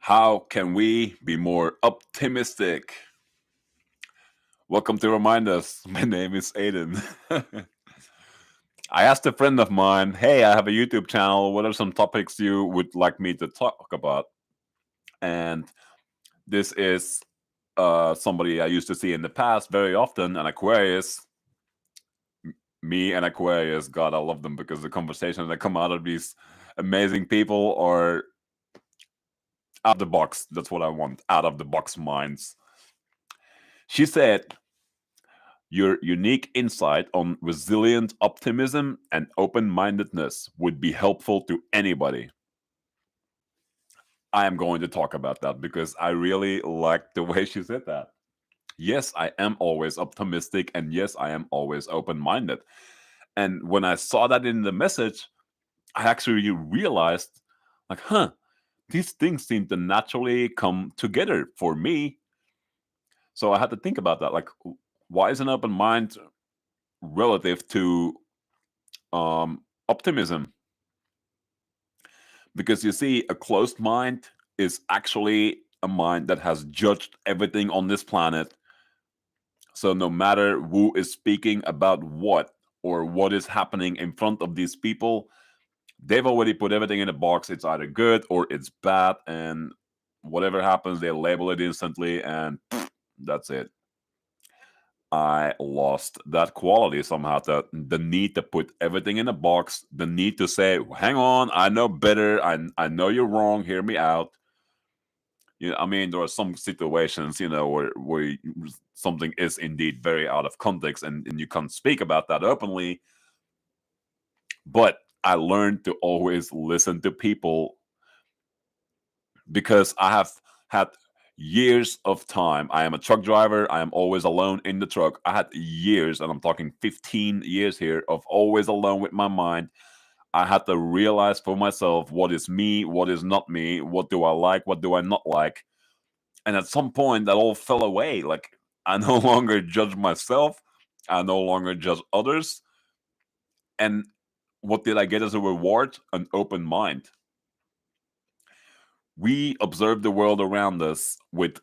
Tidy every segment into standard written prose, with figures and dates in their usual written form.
How can we be more optimistic? Welcome to Remind Us. My name is Aiden. I asked a friend of mine, hey, I have a YouTube channel. What are some topics you would like me to talk about? And this is somebody I used to see in the past very often, an Aquarius. Me and Aquarius, God, I love them because the conversations that come out of these amazing people are out of the box. That's what I want, out of the box minds. She said, your unique insight on resilient optimism and open mindedness would be helpful to anybody. I am going to talk about that because I really like the way she said that. Yes, I am always optimistic, and yes, I am always open minded. And when I saw that in the message, I actually realized, like, these things seem to naturally come together for me. So I had to think about that. Like, why is an open mind relative to optimism? Because you see, a closed mind is actually a mind that has judged everything on this planet. So no matter who is speaking about what or what is happening in front of these people, they've already put everything in a box. It's either good or it's bad, and whatever happens, they label it instantly, and that's it. I lost that quality somehow. The need to put everything in a box, the need to say, "Hang on, I know better. I know you're wrong. Hear me out." I mean, there are some situations, where something is indeed very out of context, and you can't speak about that openly. But I learned to always listen to people because I have had years of time. I am a truck driver. I am always alone in the truck. I had years, and I'm talking 15 years here, of always alone with my mind. I had to realize for myself what is me, what is not me, what do I like, what do I not like. And at some point, that all fell away. Like, I no longer judge myself, I no longer judge others. And what did I get as a reward? An open mind. We observe the world around us with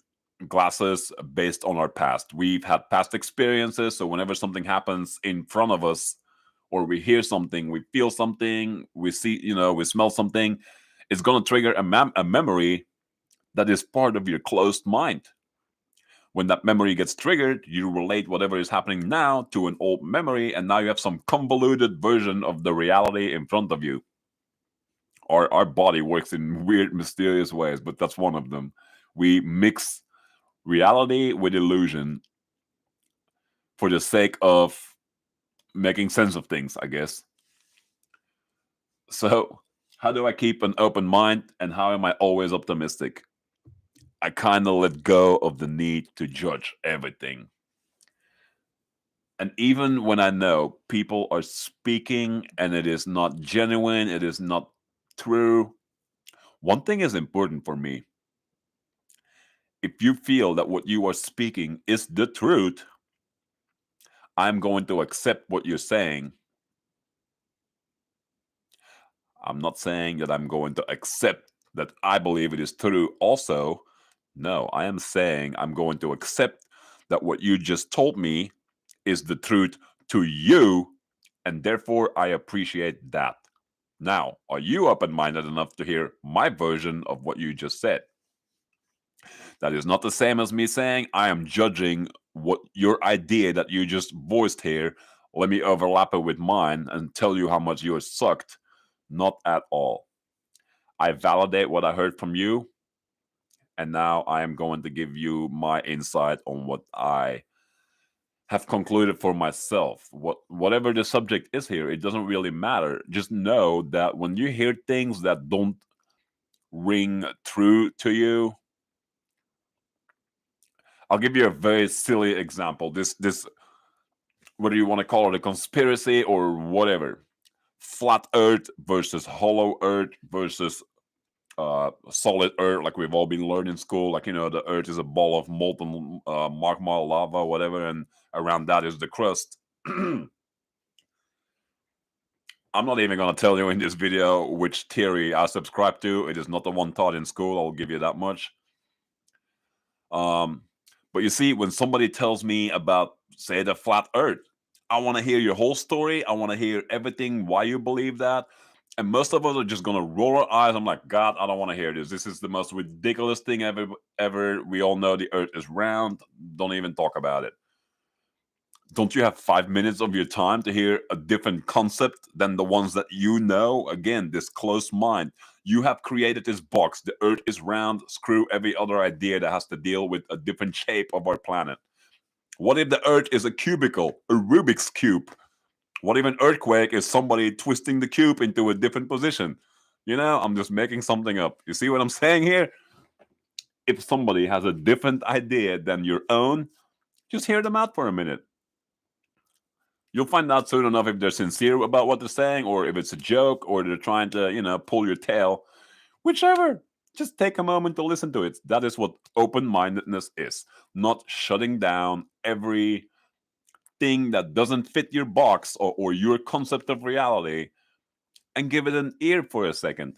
glasses based on our past. We've had past experiences, so whenever something happens in front of us, or we hear something, we feel something, we see, we smell something, it's going to trigger a memory that is part of your closed mind. When that memory gets triggered, you relate whatever is happening now to an old memory, and now you have some convoluted version of the reality in front of you. Our body works in weird, mysterious ways, but that's one of them. We mix reality with illusion for the sake of making sense of things, I guess. So, how do I keep an open mind, and how am I always optimistic? I kind of let go of the need to judge everything. And even when I know people are speaking and it is not genuine, it is not true, one thing is important for me. If you feel that what you are speaking is the truth, I'm going to accept what you're saying. I'm not saying that I'm going to accept that I believe it is true also. No, I am saying I'm going to accept that what you just told me is the truth to you, and therefore I appreciate that. Now, are you open minded enough to hear my version of what you just said? That is not the same as me saying I am judging what your idea that you just voiced here. Let me overlap it with mine and tell you how much yours sucked. Not at all. I validate what I heard from you, and now I am going to give you my insight on what I have concluded for myself. Whatever the subject is here, it doesn't really matter. Just know that when you hear things that don't ring true to you, I'll give you a very silly example. This whether you want to call it a conspiracy or whatever. Flat Earth versus hollow Earth versus solid Earth, like we've all been learning in school. Like, the Earth is a ball of molten magma, lava, whatever, and around that is the crust. I'm not even going to tell you in this video which theory I subscribe to. It is not the one taught in school. I'll give you that much. Um, but you see, when somebody tells me about, say, the flat Earth, I want to hear your whole story. I want to hear everything, why you believe that. And most of us are just gonna roll our eyes. I'm like, God, I don't want to hear this. This is the most ridiculous thing ever. Ever. We all know the Earth is round. Don't even talk about it. Don't you have 5 minutes of your time to hear a different concept than the ones that you know? Again, this closed mind. You have created this box. The Earth is round. Screw every other idea that has to deal with a different shape of our planet. What if the Earth is a cubicle, a Rubik's Cube? What if an earthquake is somebody twisting the cube into a different position? I'm just making something up. You see what I'm saying here? If somebody has a different idea than your own, just hear them out for a minute. You'll find out soon enough if they're sincere about what they're saying or if it's a joke or they're trying to, pull your tail. Whichever. Just take a moment to listen to it. That is what open-mindedness is. Not shutting down every thing that doesn't fit your box or your concept of reality and give it an ear for a second.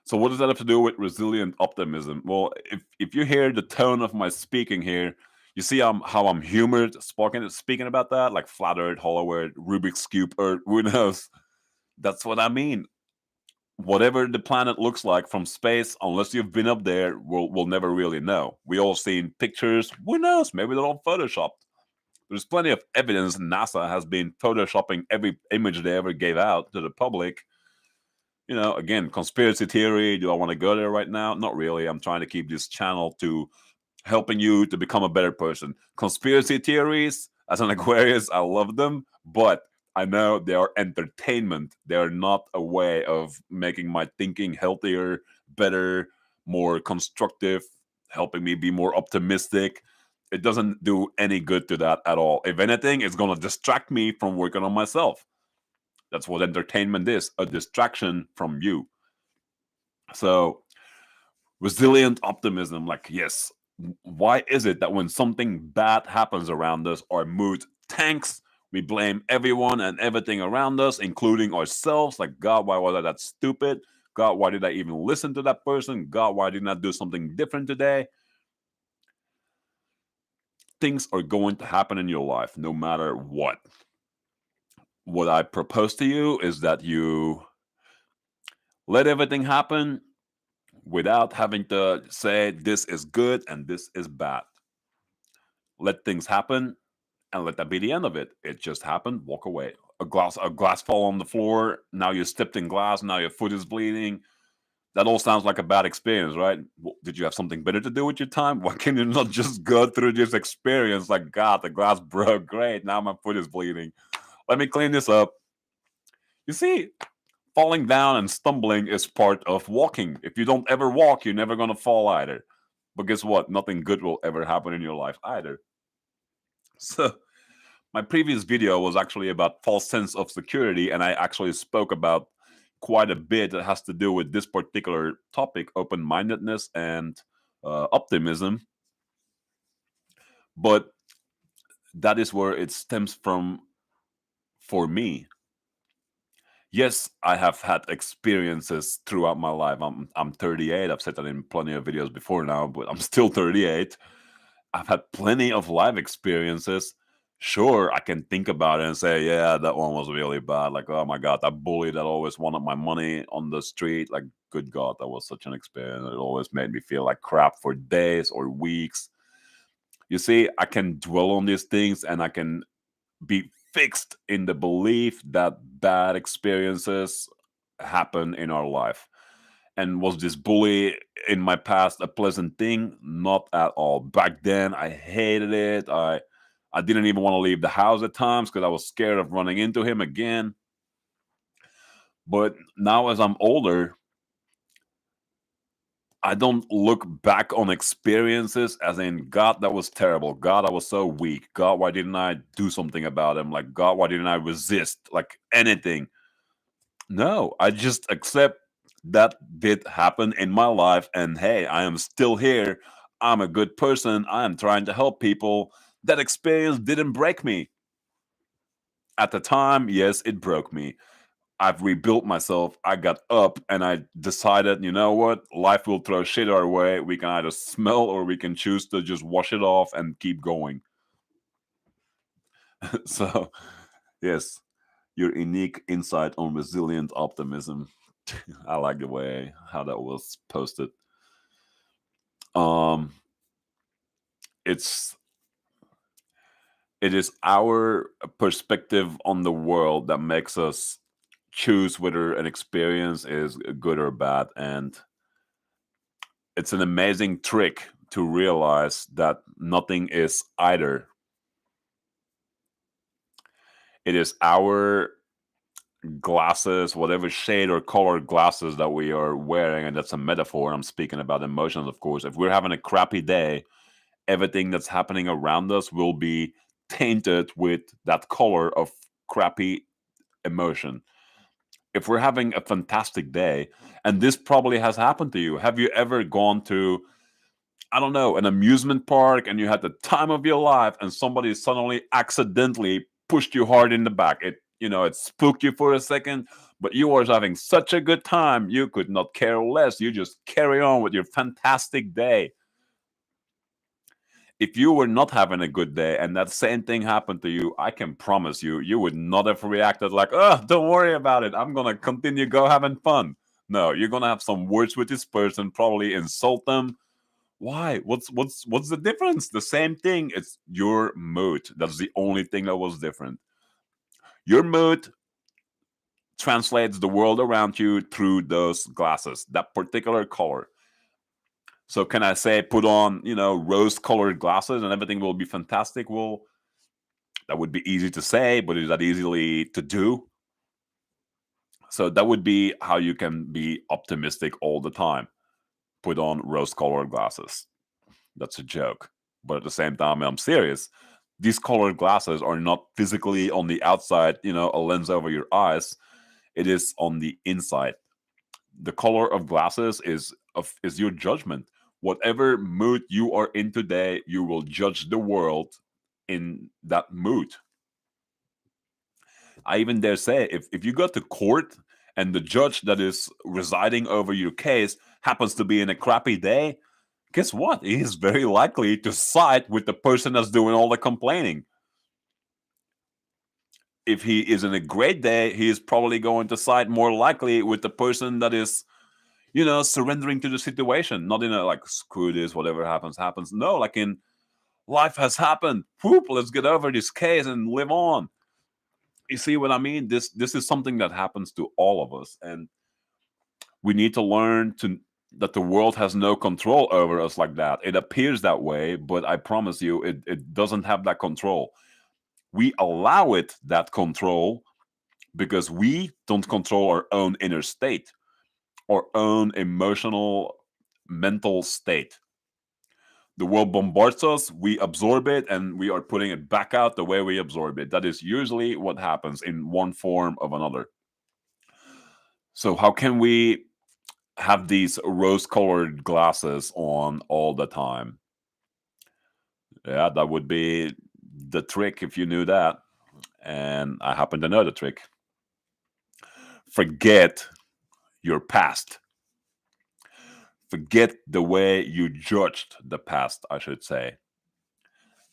So what does that have to do with resilient optimism? Well, if you hear the tone of my speaking here, you see how I'm humored speaking about that, like flat Earth, hollow Earth, Rubik's Cube Earth, who knows? That's what I mean. Whatever the planet looks like from space, unless you've been up there, we'll never really know. We all seen pictures. Who knows? Maybe they're all photoshopped. There's plenty of evidence NASA has been photoshopping every image they ever gave out to the public. Again, conspiracy theory. Do I want to go there right now? Not really. I'm trying to keep this channel to helping you to become a better person. Conspiracy theories, as an Aquarius, I love them, but I know they are entertainment. They are not a way of making my thinking healthier, better, more constructive, helping me be more optimistic. It doesn't do any good to that at all. If anything, it's going to distract me from working on myself. That's what entertainment is, a distraction from you. So, resilient optimism, like, yes, why is it that when something bad happens around us, our mood tanks? We blame everyone and everything around us, including ourselves. Like, God, why was I that stupid? God, why did I even listen to that person? God, why didn't I do something different today? Things are going to happen in your life no matter what. What I propose to you is that you let everything happen without having to say this is good and this is bad. Let things happen and let that be the end of it. It just happened, walk away. A glass fall on the floor, now you stepped in glass, now your foot is bleeding. That all sounds like a bad experience, right? Did you have something better to do with your time? Why can you not just go through this experience like, God, the glass broke, great, now my foot is bleeding. Let me clean this up. You see, falling down and stumbling is part of walking. If you don't ever walk, you're never going to fall either. But guess what? Nothing good will ever happen in your life either. So, my previous video was actually about false sense of security, and I actually spoke about quite a bit that has to do with this particular topic, open-mindedness and optimism. But that is where it stems from for me. Yes, I have had experiences throughout my life. I'm 38. I've said that in plenty of videos before now, but I'm still 38. I've had plenty of life experiences. Sure, I can think about it and say, yeah, that one was really bad. Like, oh my God, that bully that always wanted my money on the street. Like, good God, that was such an experience. It always made me feel like crap for days or weeks. You see, I can dwell on these things and I can be fixed in the belief that bad experiences happen in our life. And was this bully in my past a pleasant thing? Not at all. Back then, I hated it. I didn't even want to leave the house at times because I was scared of running into him again. But now, as I'm older, I don't look back on experiences as in, God, that was terrible. God, I was so weak. God, why didn't I do something about him? Like, God, why didn't I resist? Like anything. No, I just accept that did happen in my life. And hey, I am still here. I'm a good person. I am trying to help people. That experience didn't break me. At the time, yes, it broke me. I've rebuilt myself. I got up and I decided, you know what? Life will throw shit our way. We can either smell or we can choose to just wash it off and keep going. So, yes, your unique insight on resilient optimism. I like the way how that was posted. Um, it's it is our perspective on the world that makes us choose whether an experience is good or bad, and it's an amazing trick to realize that nothing is either. It is our glasses, whatever shade or color glasses that we are wearing, and that's a metaphor. I'm speaking about emotions, of course. If we're having a crappy day, everything that's happening around us will be tainted with that color of crappy emotion. If we're having a fantastic day, and this probably has happened to you, have you ever gone to, I don't know, an amusement park and you had the time of your life and somebody suddenly accidentally pushed you hard in the back? It spooked you for a second, but you were having such a good time, you could not care less. You just carry on with your fantastic day. If you were not having a good day and that same thing happened to you, I can promise you, you would not have reacted like, oh, don't worry about it. I'm going to continue go having fun. No, you're going to have some words with this person, probably insult them. Why? What's the difference? The same thing. It's your mood. That's the only thing that was different. Your mood translates the world around you through those glasses, that particular color. So can I say put on, rose colored glasses and everything will be fantastic? Well, that would be easy to say, but is that easily to do? So that would be how you can be optimistic all the time. Put on rose colored glasses. That's a joke. But at the same time, I'm serious. These colored glasses are not physically on the outside, a lens over your eyes. It is on the inside. The color of glasses is your judgment. Whatever mood you are in today, you will judge the world in that mood. I even dare say, if you go to court and the judge that is residing over your case happens to be in a crappy day, guess what? He is very likely to side with the person that's doing all the complaining. If he is in a great day, he is probably going to side more likely with the person that is, surrendering to the situation. Not in a like, screw this, whatever happens, happens. No, like in life has happened. Whoop, let's get over this case and live on. You see what I mean? This is something that happens to all of us, and we need to learn to that the world has no control over us like that. It appears that way, but I promise you, it doesn't have that control. We allow it that control because we don't control our own inner state, our own emotional, mental state. The world bombards us, we absorb it, and we are putting it back out the way we absorb it. That is usually what happens in one form of another. So, how can we have these rose colored glasses on all the time? Yeah, that would be the trick if you knew that. And I happen to know the trick. Forget your past. Forget the way you judged the past, I should say.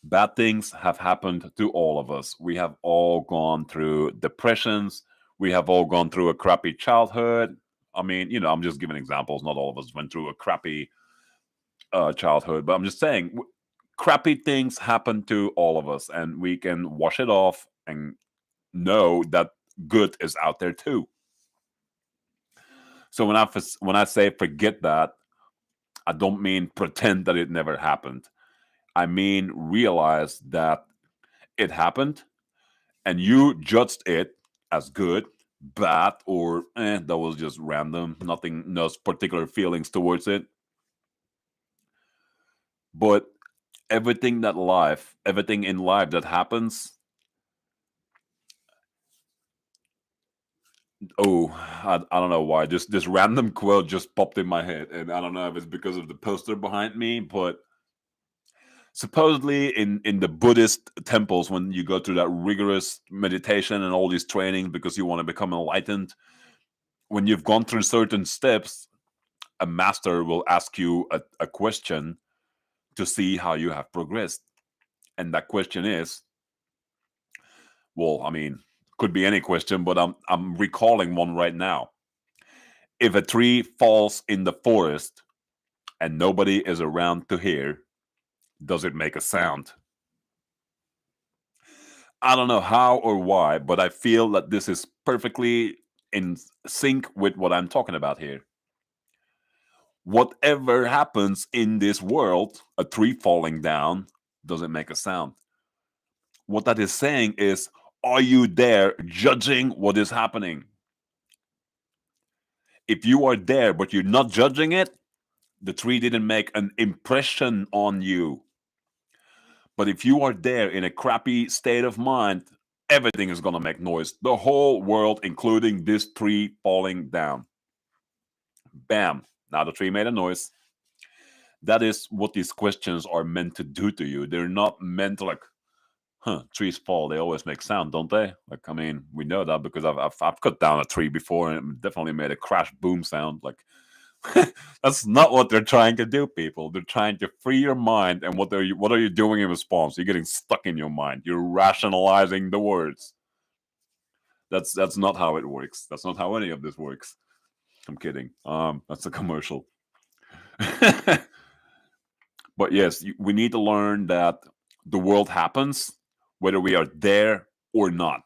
Bad things have happened to all of us. We have all gone through depressions. We have all gone through a crappy childhood. I mean, I'm just giving examples. Not all of us went through a crappy childhood, but I'm just saying crappy things happen to all of us, and we can wash it off and know that good is out there too. So when I say forget that, I don't mean pretend that it never happened. I mean realize that it happened and you judged it as good, bad, or that was just random, nothing, no particular feelings towards it. But everything in life that happens, oh, I don't know why. This random quote just popped in my head, and I don't know if it's because of the poster behind me, but Supposedly in the Buddhist temples, when you go through that rigorous meditation and all these trainings because you want to become enlightened, when you've gone through certain steps, a master will ask you a question to see how you have progressed. And that question is, well, I mean, could be any question, but I'm recalling one right now. If a tree falls in the forest and nobody is around to hear, does it make a sound? I don't know how or why, but I feel that this is perfectly in sync with what I'm talking about here. Whatever happens in this world, a tree falling down doesn't make a sound. What that is saying is, are you there judging what is happening? If you are there but you're not judging it, the tree didn't make an impression on you. But if you are there in a crappy state of mind, everything is going to make noise. The whole world, including this tree falling down. Bam. Now the tree made a noise. That is what these questions are meant to do to you. They're not meant to like, trees fall. They always make sound, don't they? Like, I mean, we know that because I've cut down a tree before and it definitely made a crash boom sound. Like, that's not what they're trying to do, people. They're trying to free your mind. And what are you doing in response? You're getting stuck in your mind. You're rationalizing the words. That's not how it works. That's not how any of this works. I'm kidding. That's a commercial. But yes, we need to learn that the world happens whether we are there or not.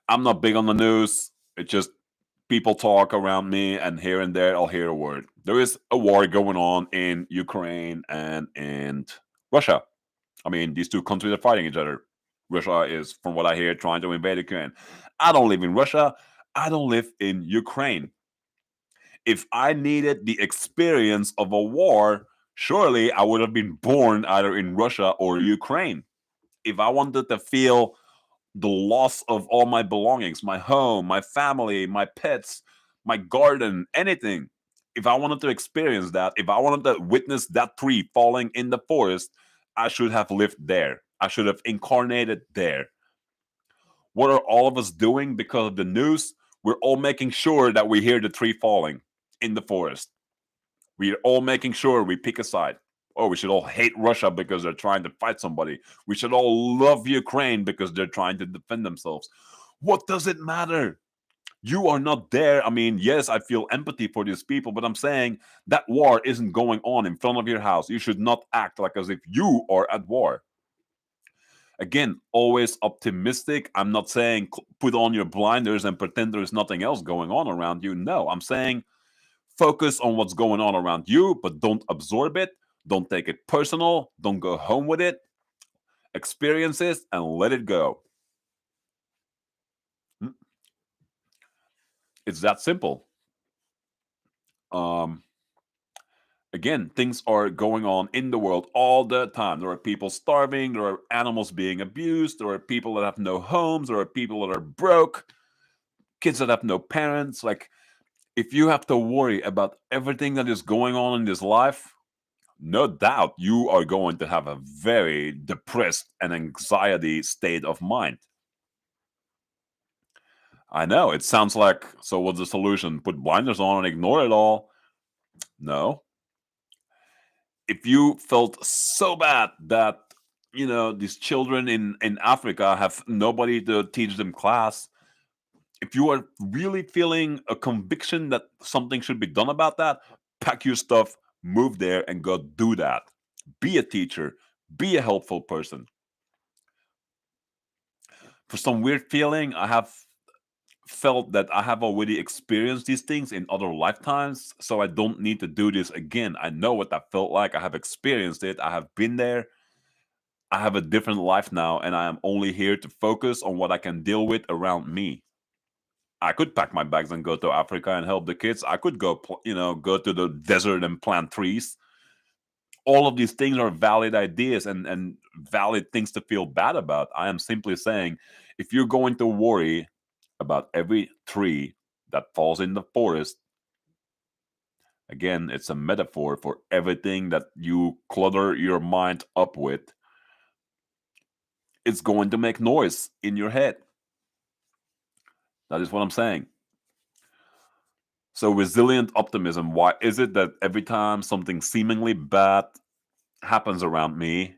I'm not big on the news. It's just people talk around me, and here and there I'll hear a word. There is a war going on in Ukraine and in Russia. I mean, these two countries are fighting each other. Russia is, from what I hear, trying to invade Ukraine. I don't live in Russia. I don't live in Ukraine. If I needed the experience of a war, surely I would have been born either in Russia or Ukraine. If I wanted to feel the loss of all my belongings, my home, my family, my pets, my garden, anything. If I wanted to experience that, if I wanted to witness that tree falling in the forest, I should have lived there. I should have incarnated there. What are all of us doing because of the news? We're all making sure that we hear the tree falling in the forest. We're all making sure we pick a side. Oh, we should all hate Russia because they're trying to fight somebody. We should all love Ukraine because they're trying to defend themselves. What does it matter? You are not there. I mean, yes, I feel empathy for these people, but I'm saying that war isn't going on in front of your house. You should not act like as if you are at war. Again, always optimistic. I'm not saying put on your blinders and pretend there's nothing else going on around you. No, I'm saying focus on what's going on around you, but don't absorb it. Don't take it personal. Don't go home with it. Experience it and let it go. It's that simple. Um, Again, things are going on in the world all the time. There are people starving. There are animals being abused. There are people that have no homes. There are people that are broke. Kids that have no parents. Like, if you have to worry about everything that is going on in this life, no doubt you are going to have a very depressed and anxiety state of mind. I know it sounds like, so what's the solution? Put blinders on and ignore it all? No. If you felt so bad that, these children in Africa have nobody to teach them class, if you are really feeling a conviction that something should be done about that, pack your stuff, move there, and go do that. Be a teacher, be a helpful person. For some weird feeling, I have felt that I have already experienced these things in other lifetimes, so I don't need to do this again. I know what that felt like. I have experienced it. I have been there. I have a different life now, and I am only here to focus on what I can deal with around me. I could pack my bags and go to Africa and help the kids. I could go, go to the desert and plant trees. All of these things are valid ideas and valid things to feel bad about. I am simply saying, if you're going to worry about every tree that falls in the forest, Again, it's a metaphor for everything that you clutter your mind up with. It's going to make noise in your head. That is what I'm saying. So, resilient optimism, why is it that every time something seemingly bad happens around me,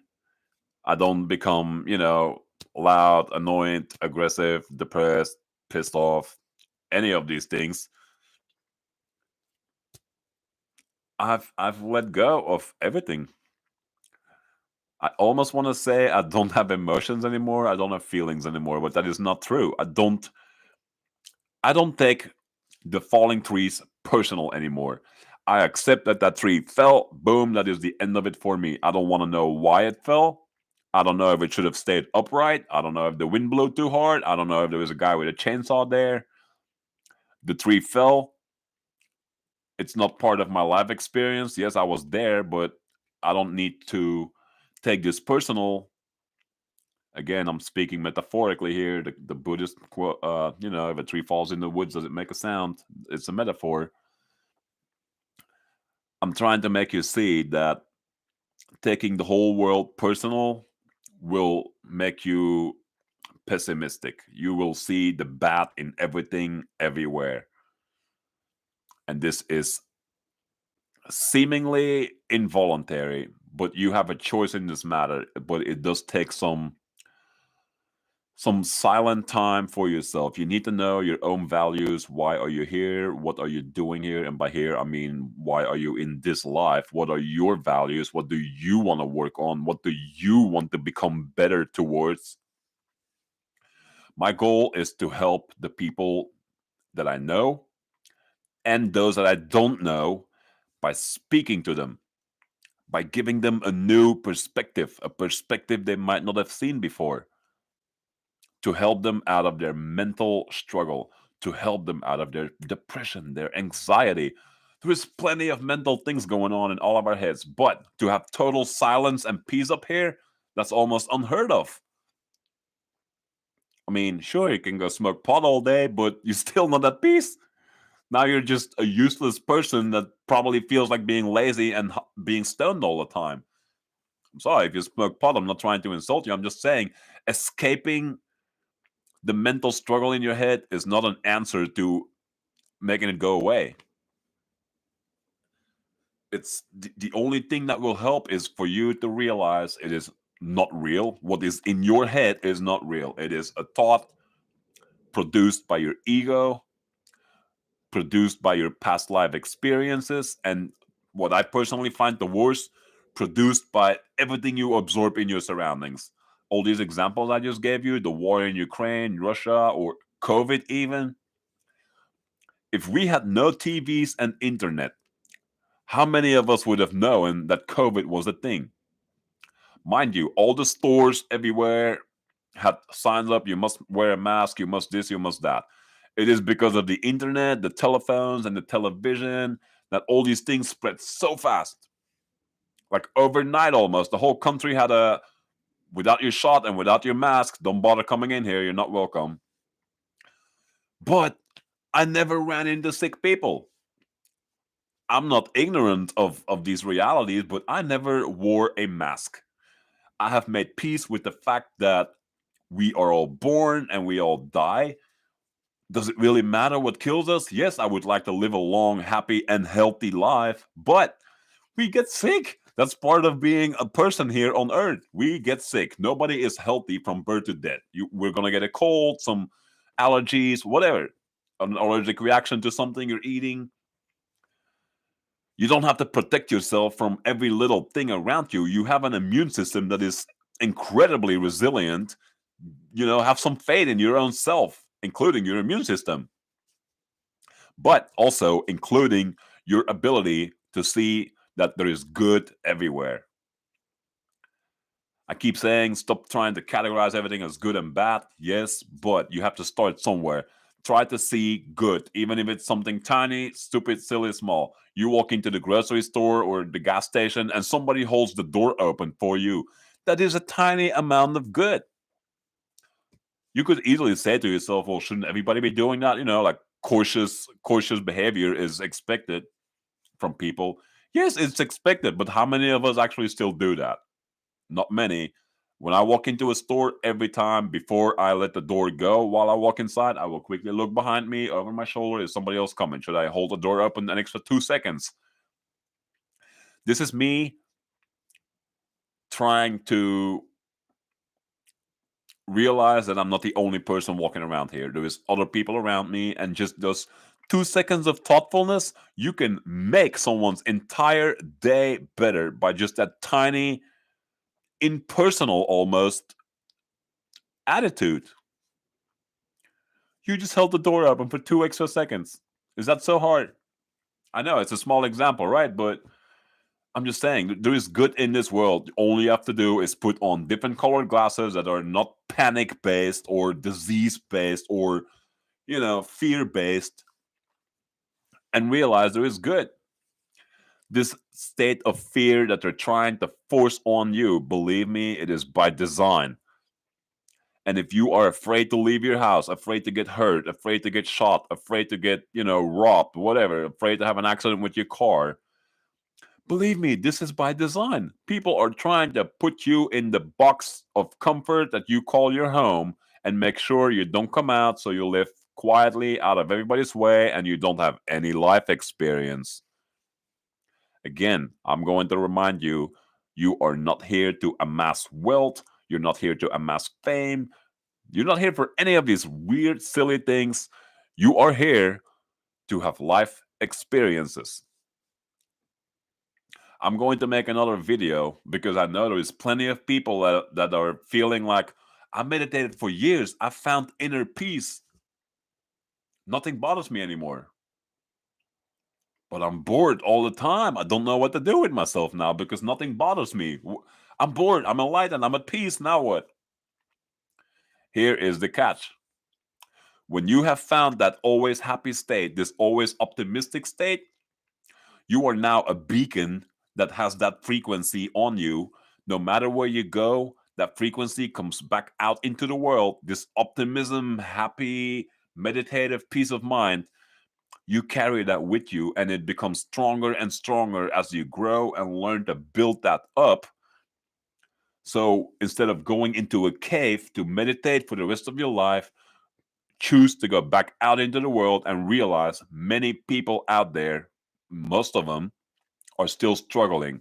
I don't become, loud, annoyed, aggressive, depressed, pissed off, any of these things? I've let go of everything. I almost want to say I don't have emotions anymore. I don't have feelings anymore, but that is not true. I don't take the falling trees personal anymore. I accept that that tree fell. Boom, that is the end of it for me. I don't want to know why it fell. I don't know if it should have stayed upright. I don't know if the wind blew too hard. I don't know if there was a guy with a chainsaw there. The tree fell. It's not part of my life experience. Yes, I was there, but I don't need to take this personal. Again, I'm speaking metaphorically here. The Buddhist quote, if a tree falls in the woods, does it make a sound? It's a metaphor. I'm trying to make you see that taking the whole world personal will make you pessimistic. You will see the bad in everything, everywhere. And this is seemingly involuntary, but you have a choice in this matter. But it does take some silent time for yourself. You need to know your own values. Why are you here? What are you doing here? And by here, I mean, why are you in this life? What are your values? What do you want to work on? What do you want to become better towards? My goal is to help the people that I know and those that I don't know by speaking to them, by giving them a new perspective, a perspective they might not have seen before, to help them out of their mental struggle, to help them out of their depression, their anxiety. There is plenty of mental things going on in all of our heads, but to have total silence and peace up here, that's almost unheard of. I mean, sure, you can go smoke pot all day, but you're still not at peace. Now you're just a useless person that probably feels like being lazy and being stoned all the time. I'm sorry if you smoke pot. I'm not trying to insult you. I'm just saying escaping the mental struggle in your head is not an answer to making it go away. It's the only thing that will help is for you to realize it is not real. What is in your head is not real. It is a thought produced by your ego, produced by your past life experiences, and what I personally find the worst, produced by everything you absorb in your surroundings. All these examples I just gave you, the war in Ukraine, Russia, or COVID, even. If we had no TVs and internet, how many of us would have known that COVID was a thing? Mind you, all the stores everywhere had signs up, you must wear a mask, you must this, you must that. It is because of the internet, the telephones, and the television that all these things spread so fast. Like overnight almost. The whole country had a without your shot and without your mask, don't bother coming in here, you're not welcome. But I never ran into sick people. I'm not ignorant of these realities, but I never wore a mask. I have made peace with the fact that we are all born and we all die. Does it really matter what kills us? Yes, I would like to live a long, happy, and healthy life, but we get sick. That's part of being a person here on earth. We get sick. Nobody is healthy from birth to death. We're going to get a cold, some allergies, whatever, an allergic reaction to something you're eating. You don't have to protect yourself from every little thing around you. You have an immune system that is incredibly resilient. Have some faith in your own self, including your immune system, but also including your ability to see that there is good everywhere. I keep saying stop trying to categorize everything as good and bad. Yes, but you have to start somewhere. Try to see good, even if it's something tiny, stupid, silly, small. You walk into the grocery store or the gas station and somebody holds the door open for you. That is a tiny amount of good. You could easily say to yourself, well, shouldn't everybody be doing that? Like cautious behavior is expected from people. Yes, it's expected, but how many of us actually still do that? Not many. When I walk into a store, every time before I let the door go while I walk inside, I will quickly look behind me, over my shoulder. Is somebody else coming? Should I hold the door open an extra 2 seconds? This is me trying to realize that I'm not the only person walking around here. There is other people around me, and just those 2 seconds of thoughtfulness, you can make someone's entire day better by just that tiny, impersonal almost attitude. You just held the door open for 2 extra seconds. Is that so hard? I know it's a small example, right? But I'm just saying, there is good in this world. All you have to do is put on different colored glasses that are not panic based or disease based or, fear based, and realize there is good. This state of fear that they're trying to force on you, believe me, it is by design. And if you are afraid to leave your house, afraid to get hurt, afraid to get shot, afraid to get, robbed, whatever, afraid to have an accident with your car, believe me, this is by design. People are trying to put you in the box of comfort that you call your home and make sure you don't come out, so you live quietly out of everybody's way and you don't have any life experience. Again, I'm going to remind you, you are not here to amass wealth. You're not here to amass fame. You're not here for any of these weird, silly things. You are here to have life experiences. I'm going to make another video because I know there is plenty of people that are feeling like, I meditated for years. I found inner peace. Nothing bothers me anymore. But I'm bored all the time. I don't know what to do with myself now because nothing bothers me. I'm bored. I'm enlightened. I'm at peace. Now what? Here is the catch. When you have found that always happy state, this always optimistic state, you are now a beacon that has that frequency on you. No matter where you go, that frequency comes back out into the world. This optimism, happy, meditative peace of mind, you carry that with you, and it becomes stronger and stronger as you grow and learn to build that up. So instead of going into a cave to meditate for the rest of your life, choose to go back out into the world and realize many people out there, most of them, are still struggling,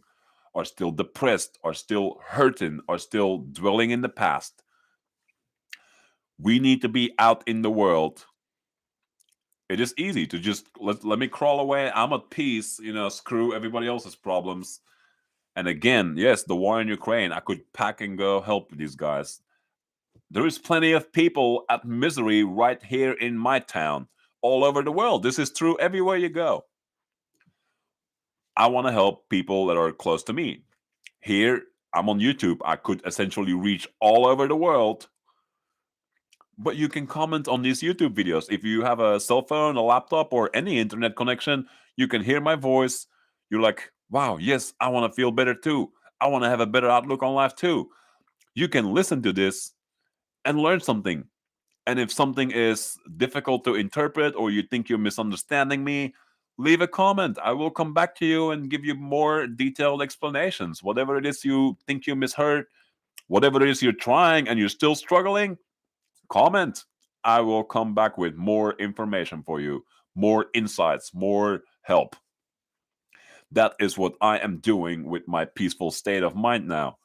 are still depressed, are still hurting, are still dwelling in the past. We need to be out in the world. It is easy to just let me crawl away. I'm at peace, screw everybody else's problems. And again, yes, the war in Ukraine, I could pack and go help these guys. There is plenty of people at misery right here in my town, all over the world. This is true everywhere you go. I want to help people that are close to me. Here, I'm on YouTube. I could essentially reach all over the world. But you can comment on these YouTube videos. If you have a cell phone, a laptop, or any internet connection, you can hear my voice. You're like, wow, yes, I want to feel better too. I want to have a better outlook on life too. You can listen to this and learn something. And if something is difficult to interpret or you think you're misunderstanding me, leave a comment. I will come back to you and give you more detailed explanations. Whatever it is you think you misheard, whatever it is you're trying and you're still struggling, comment. I will come back with more information for you, more insights, more help. That is what I am doing with my peaceful state of mind now.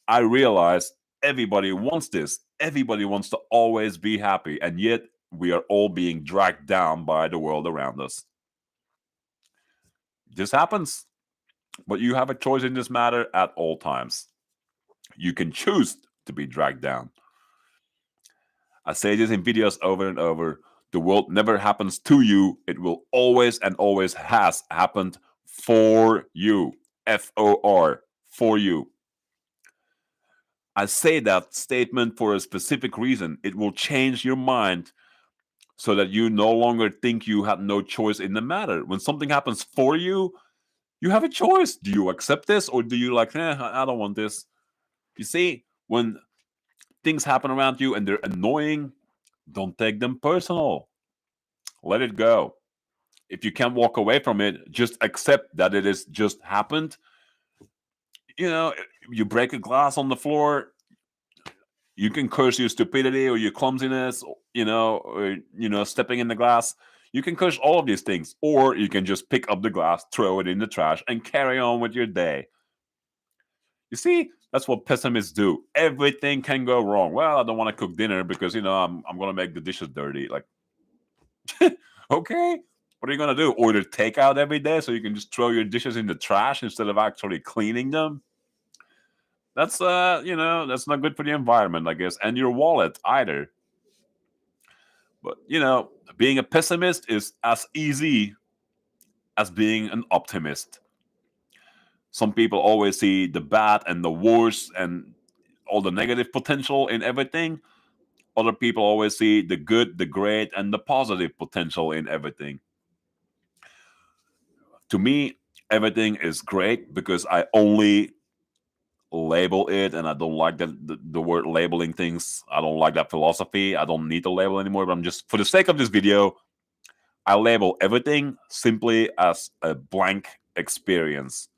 I realize everybody wants this. Everybody wants to always be happy, and yet we are all being dragged down by the world around us. This happens, but you have a choice in this matter at all times. You can choose to be dragged down. I say this in videos over and over. The world never happens to you. It will always and always has happened for you. FOR, for you. I say that statement for a specific reason. It will change your mind so that you no longer think you have no choice in the matter. When something happens for you, you have a choice. Do you accept this or do you like, I don't want this? You see, when things happen around you and they're annoying, don't take them personal. Let it go. If you can't walk away from it, just accept that it is just happened. You break a glass on the floor, you can curse your stupidity or your clumsiness, or stepping in the glass. You can curse all of these things, or you can just pick up the glass, throw it in the trash, and carry on with your day. You see, that's what pessimists do. Everything can go wrong. Well, I don't want to cook dinner because I'm gonna make the dishes dirty. Like, okay, what are you gonna do? Order takeout every day so you can just throw your dishes in the trash instead of actually cleaning them? That's not good for the environment, I guess, and your wallet either. But being a pessimist is as easy as being an optimist. Some people always see the bad and the worst and all the negative potential in everything. Other people always see the good, the great, and the positive potential in everything. To me, everything is great because I only label it, and I don't like the word labeling things. I don't like that philosophy. I don't need to label anymore, but I'm just, for the sake of this video, I label everything simply as a blank experience.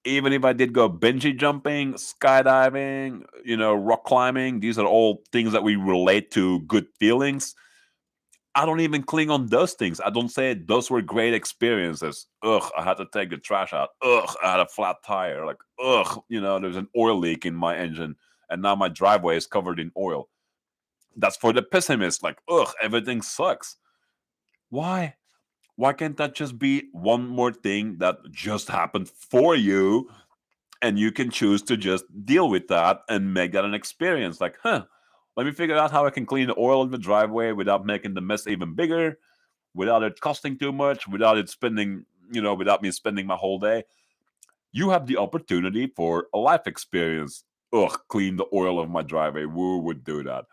Even if I did go bungee jumping, skydiving, rock climbing, these are all things that we relate to good feelings. I don't even cling on those things. I don't say those were great experiences. Ugh, I had to take the trash out. Ugh, I had a flat tire. Like, ugh, there's an oil leak in my engine, and now my driveway is covered in oil. That's for the pessimist. Like, ugh, everything sucks. Why? Why can't that just be one more thing that just happened for you, and you can choose to just deal with that and make that an experience? Like, let me figure out how I can clean the oil in the driveway without making the mess even bigger, without it costing too much, without me spending my whole day. You have the opportunity for a life experience. Ugh, clean the oil of my driveway. Who would do that?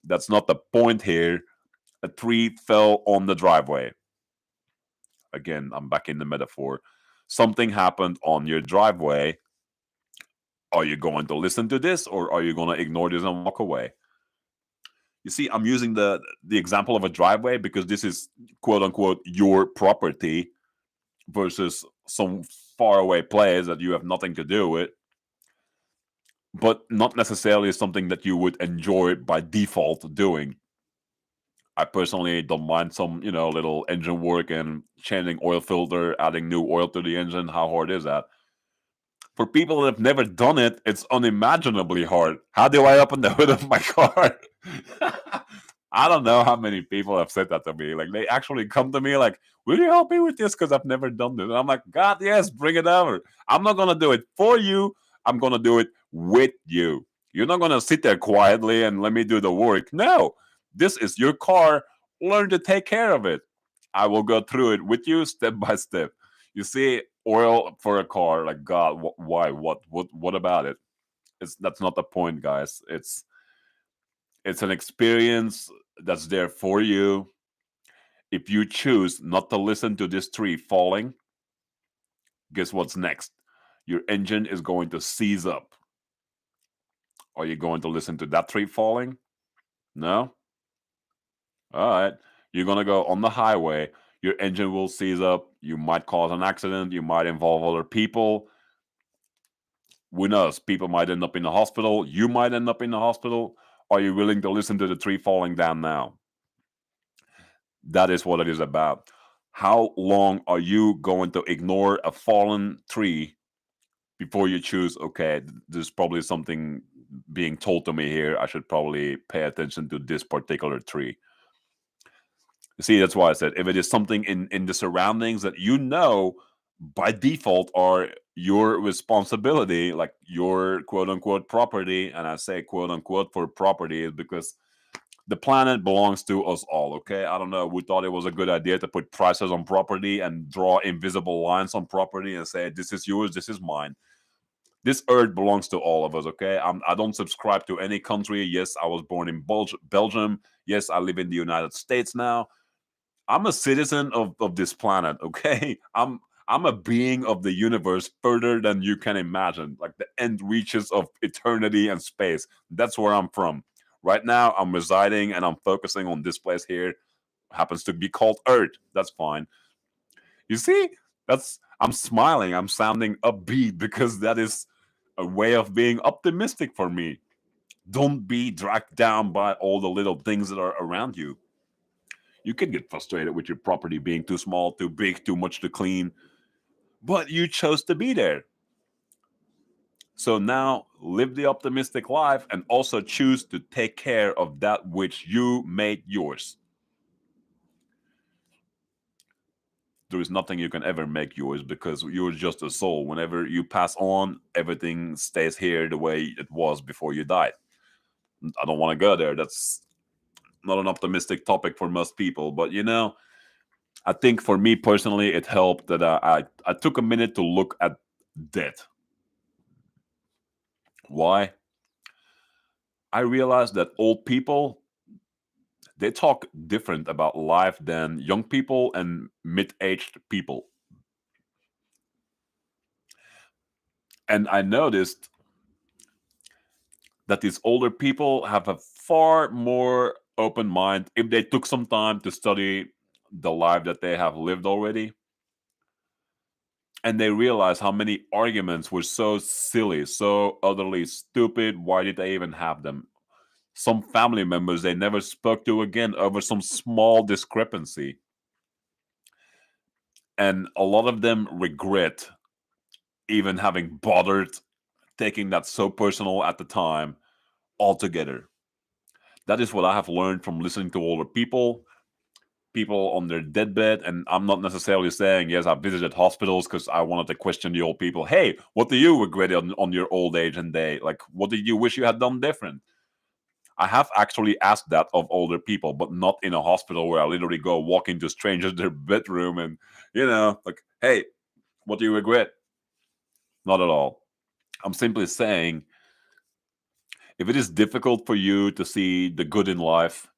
That's not the point here. A tree fell on the driveway. Again, I'm back in the metaphor. Something happened on your driveway. Are you going to listen to this, or are you going to ignore this and walk away? You see, I'm using the example of a driveway because this is quote unquote your property versus some faraway place that you have nothing to do with, but not necessarily something that you would enjoy by default doing. I personally don't mind some, little engine work and changing oil filter, adding new oil to the engine. How hard is that? For people that have never done it, it's unimaginably hard. How do I open the hood of my car? I don't know how many people have said that to me. Like, they actually come to me like, will you help me with this? Because I've never done this. And I'm like, God, yes, bring it over. I'm not going to do it for you. I'm going to do it with you. You're not going to sit there quietly and let me do the work. No, this is your car. Learn to take care of it. I will go through it with you step by step. You see, oil for a car, like, God, why? What about it? That's not the point, guys. It's an experience that's there for you. If you choose not to listen to this tree falling, guess what's next? Your engine is going to seize up. Are you going to listen to that tree falling? No? All right. You're going to go on the highway. Your engine will seize up. You might cause an accident. You might involve other people. Who knows? People might end up in the hospital. You might end up in the hospital. Are you willing to listen to the tree falling down now? That is what it is about. How long are you going to ignore a fallen tree before you choose, okay, there's probably something being told to me here. I should probably pay attention to this particular tree. See, that's why I said if it is something in the surroundings that by default are your responsibility, like your quote unquote property, and I say quote unquote for property is because the planet belongs to us all, okay? I don't know. We thought it was a good idea to put prices on property and draw invisible lines on property and say, this is yours, this is mine. This earth belongs to all of us, okay? I don't subscribe to any country. Yes, I was born in Belgium. Yes, I live in the United States now. I'm a citizen of this planet, okay? I'm a being of the universe further than you can imagine, like the end reaches of eternity and space. That's where I'm from. Right now, I'm residing and I'm focusing on this place here. happens to be called Earth. That's fine. You see, I'm smiling. I'm sounding upbeat because that is a way of being optimistic for me. Don't be dragged down by all the little things that are around you. You can get frustrated with your property being too small, too big, too much to clean, but you chose to be there. So now live the optimistic life and also choose to take care of that which you made yours. There is nothing you can ever make yours because you're just a soul. Whenever you pass on, everything stays here the way it was before you died. I don't want to go there. That's not an optimistic topic for most people. But I think for me personally, it helped that I took a minute to look at death. Why? I realized that old people, they talk different about life than young people and mid-aged people. And I noticed that these older people have a far more open mind if they took some time to study the life that they have lived already. And they realize how many arguments were so silly, so utterly stupid. Why did they even have them? Some family members they never spoke to again over some small discrepancy. And a lot of them regret even having bothered taking that so personal at the time altogether. That is what I have learned from listening to older people on their deathbed. And I'm not necessarily saying, yes, I visited hospitals because I wanted to question the old people. Hey, what do you regret on your old age and day? Like, what did you wish you had done different? I have actually asked that of older people, but not in a hospital where I literally go walk into strangers their bedroom and, like, hey, what do you regret? Not at all. I'm simply saying if it is difficult for you to see the good in life,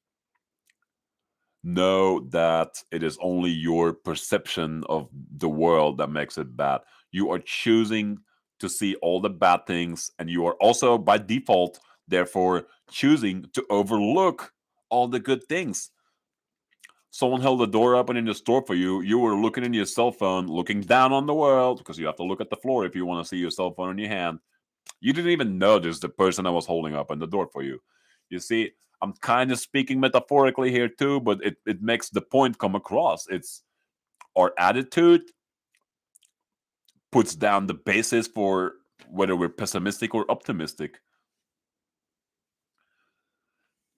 know that it is only your perception of the world that makes it bad. You are choosing to see all the bad things, and you are also, by default, therefore, choosing to overlook all the good things. Someone held the door open in the store for you. You were looking in your cell phone, looking down on the world, because you have to look at the floor if you want to see your cell phone in your hand. You didn't even notice the person that was holding open the door for you. You see, I'm kind of speaking metaphorically here too, but it makes the point come across. It's our attitude puts down the basis for whether we're pessimistic or optimistic.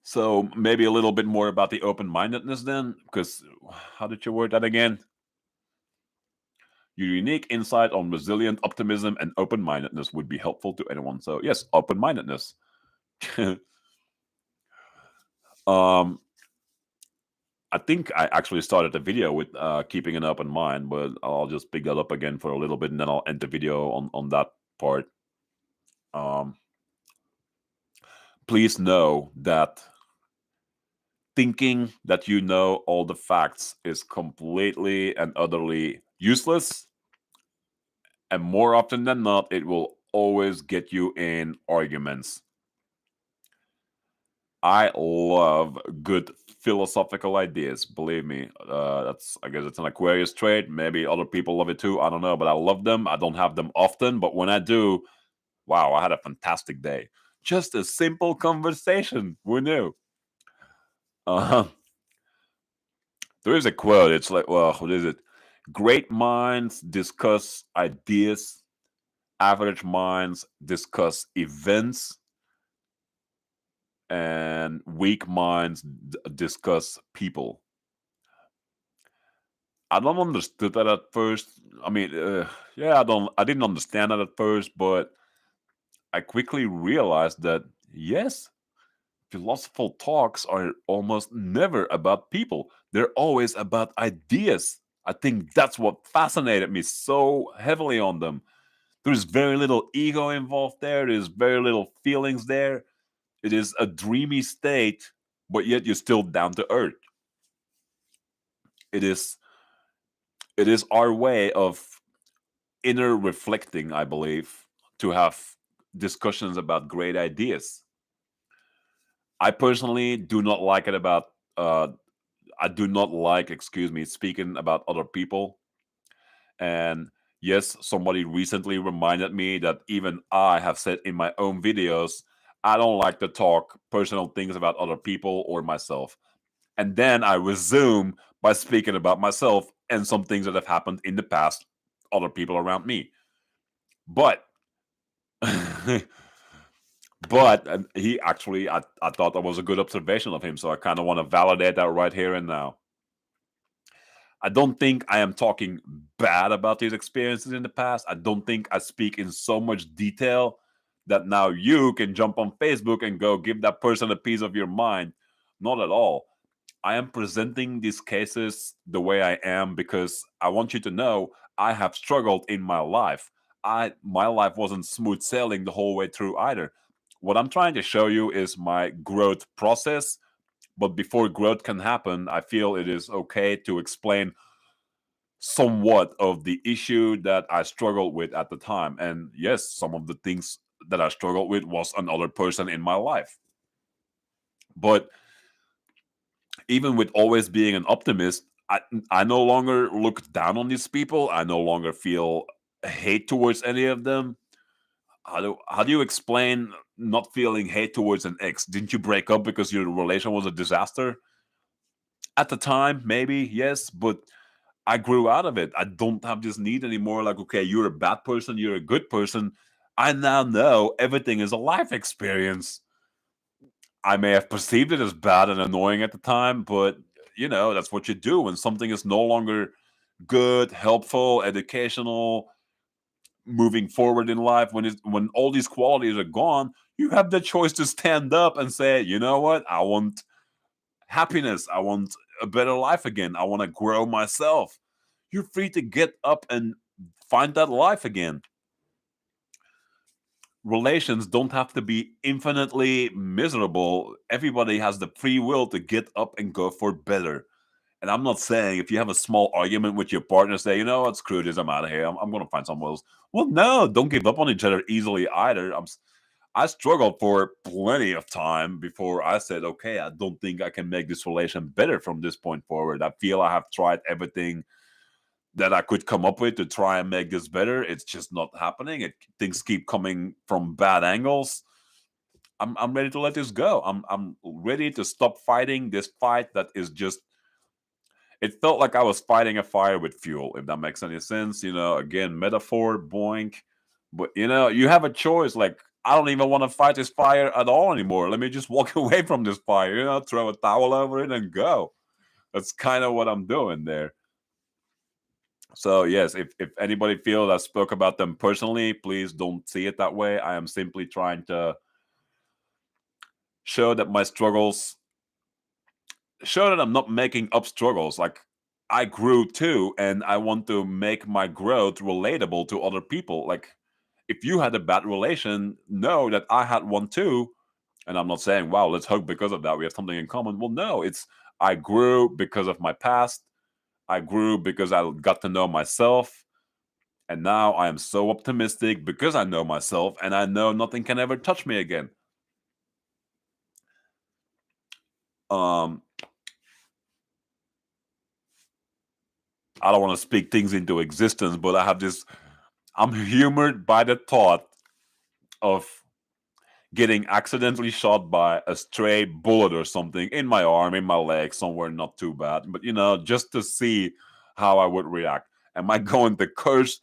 So maybe a little bit more about the open-mindedness then, because how did you word that again? Your unique insight on resilient optimism and open-mindedness would be helpful to anyone. So yes, open-mindedness. um I think I actually started the video with keeping an open mind, but I'll just pick that up again for a little bit and then I'll end the video on that part. Um, please know that thinking that you know all the facts is completely and utterly useless. And more often than not, it will always get you in arguments. I love good philosophical ideas. Believe me, I guess it's an Aquarius trait. Maybe other people love it too. I don't know, but I love them. I don't have them often, but when I do, wow, I had a fantastic day. Just a simple conversation. Who knew? Uh, there is a quote. It's like, well, what is it? Great minds discuss ideas. Average minds discuss events, and weak minds discuss people. I don't understood that at first. I mean, yeah, I didn't understand that at first, but I quickly realized that yes, philosophical talks are almost never about people. They're always about ideas. I think that's what fascinated me so heavily on them. There's very little ego involved there. There's very little feelings there. It is a dreamy state, but yet you're still down to earth. It is it is our way of inner reflecting, I believe, to have discussions about great ideas. I personally do not like it about. I do not like, excuse me, speaking about other people. And yes, somebody recently reminded me that even I have said in my own videos, I don't like to talk personal things about other people or myself. And then I resume by speaking about myself and some things that have happened in the past, other people around me. But but he actually, I thought that was a good observation of him. So I kind of want to validate that right here and now. I don't think I am talking bad about these experiences in the past. I don't think I speak in so much detail that now you can jump on Facebook and go give that person a piece of your mind. Not at all. I am presenting these cases the way I am because I want you to know I have struggled in my life. My life wasn't smooth sailing the whole way through either. What I'm trying to show you is my growth process, but before growth can happen, I feel it is okay to explain somewhat of the issue that I struggled with at the time. And yes, some of the things that I struggled with was another person in my life. But even with always being an optimist, I no longer look down on these people. I no longer feel hate towards any of them. How do you explain not feeling hate towards an ex? Didn't you break up because your relation was a disaster? At the time, maybe, yes, but I grew out of it. I don't have this need anymore. Like, okay, you're a bad person, you're a good person. I now know everything is a life experience. I may have perceived it as bad and annoying at the time, but that's what you do when something is no longer good, helpful, educational, moving forward in life. When all these qualities are gone, you have the choice to stand up and say, you know what? I want happiness. I want a better life again. I want to grow myself. You're free to get up and find that life again. Relations don't have to be infinitely miserable. Everybody has the free will to get up and go for better. And I'm not saying if you have a small argument with your partner, say, you know what, screw this, I'm out of here. I'm going to find someone else. Well, no, don't give up on each other easily either. I struggled for plenty of time before I said, okay, I don't think I can make this relation better from this point forward. I feel I have tried everything that I could come up with to try and make this better. It's just not happening. Things keep coming from bad angles. I'm ready to let this go. I'm ready to stop fighting this fight that is just. It felt like I was fighting a fire with fuel, if that makes any sense. Again, metaphor, boink. But you have a choice. Like, I don't even want to fight this fire at all anymore. Let me just walk away from this fire, throw a towel over it and go. That's kind of what I'm doing there. So yes, if anybody feels I spoke about them personally, please don't see it that way. I am simply trying to show that my struggles show that I'm not making up struggles. Like, I grew too, and I want to make my growth relatable to other people. Like, if you had a bad relation, know that I had one too. And I'm not saying, wow, let's hug because of that. We have something in common. Well, no, it's I grew because of my past. I grew because I got to know myself. And now I am so optimistic because I know myself and I know nothing can ever touch me again. Um, I don't want to speak things into existence, but I'm humored by the thought of getting accidentally shot by a stray bullet or something in my arm, in my leg, somewhere not too bad. But, just to see how I would react. Am I going to curse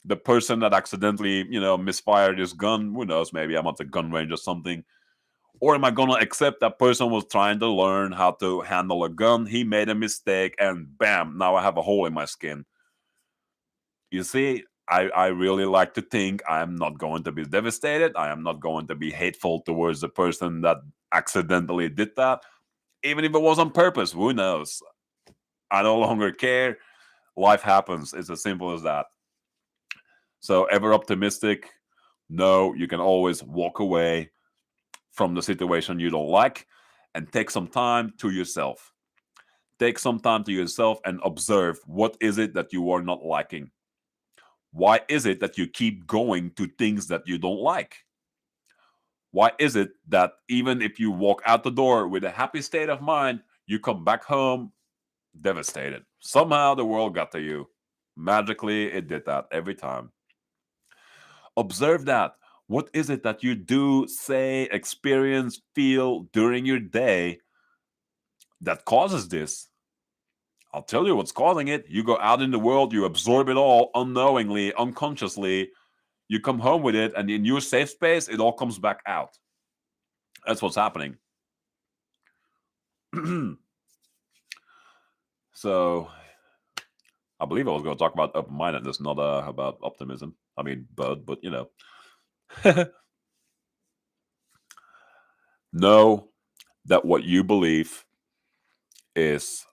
the person that accidentally, misfired his gun? Who knows? Maybe I'm at the gun range or something. Or am I going to accept that person was trying to learn how to handle a gun? He made a mistake and bam, now I have a hole in my skin. You see, I really like to think I am not going to be devastated. I am not going to be hateful towards the person that accidentally did that. Even if it was on purpose, who knows? I no longer care. Life happens. It's as simple as that. So, ever optimistic? No, you can always walk away from the situation you don't like and take some time to yourself. Take some time to yourself and observe what is it that you are not liking. Why is it that you keep going to things that you don't like? Why is it that even if you walk out the door with a happy state of mind, you come back home devastated. Somehow the world got to you. Magically, it did that every time. Observe that. What is it that you do, say, experience, feel during your day that causes this? I'll tell you what's causing it. You go out in the world, you absorb it all unknowingly, unconsciously. You come home with it, and in your safe space, it all comes back out. That's what's happening. So, I believe I was going to talk about open-mindedness, not about optimism. I mean, but you know. Know that what you believe is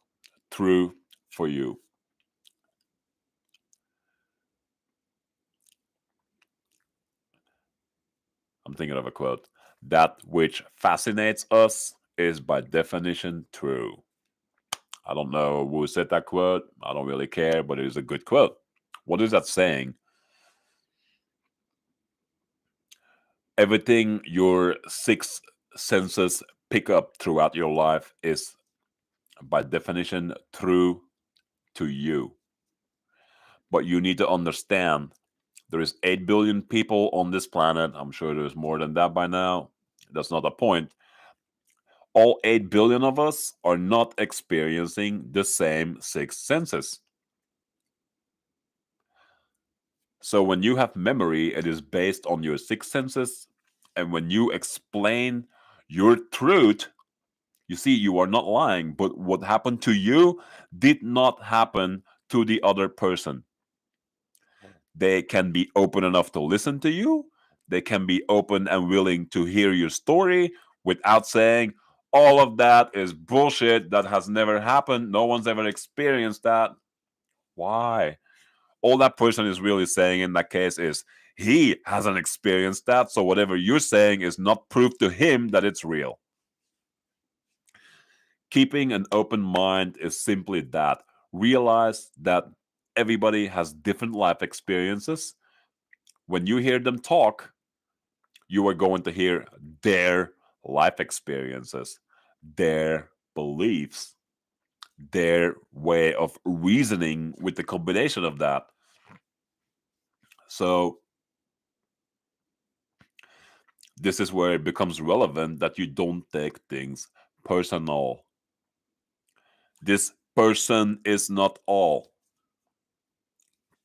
true for you. I'm thinking of a quote. That which fascinates us is by definition true. I don't know who said that quote. I don't really care, but it is a good quote. What is that saying? Everything your six senses pick up throughout your life is by definition true to you. But you need to understand there is 8 billion people on this planet. I'm sure there's more than that by now. That's not the point. All 8 billion of us are not experiencing the same six senses. So when you have memory, it is based on your six senses. And when you explain your truth, you see, you are not lying, but what happened to you did not happen to the other person. They can be open enough to listen to you. They can be open and willing to hear your story without saying, all of that is bullshit. That has never happened. No one's ever experienced that. Why? All that person is really saying in that case is he hasn't experienced that. So whatever you're saying is not proof to him that it's real. Keeping an open mind is simply that. Realize that everybody has different life experiences. When you hear them talk, you are going to hear their life experiences, their beliefs, their way of reasoning with the combination of that. So, this is where it becomes relevant that you don't take things personal. This person is not all.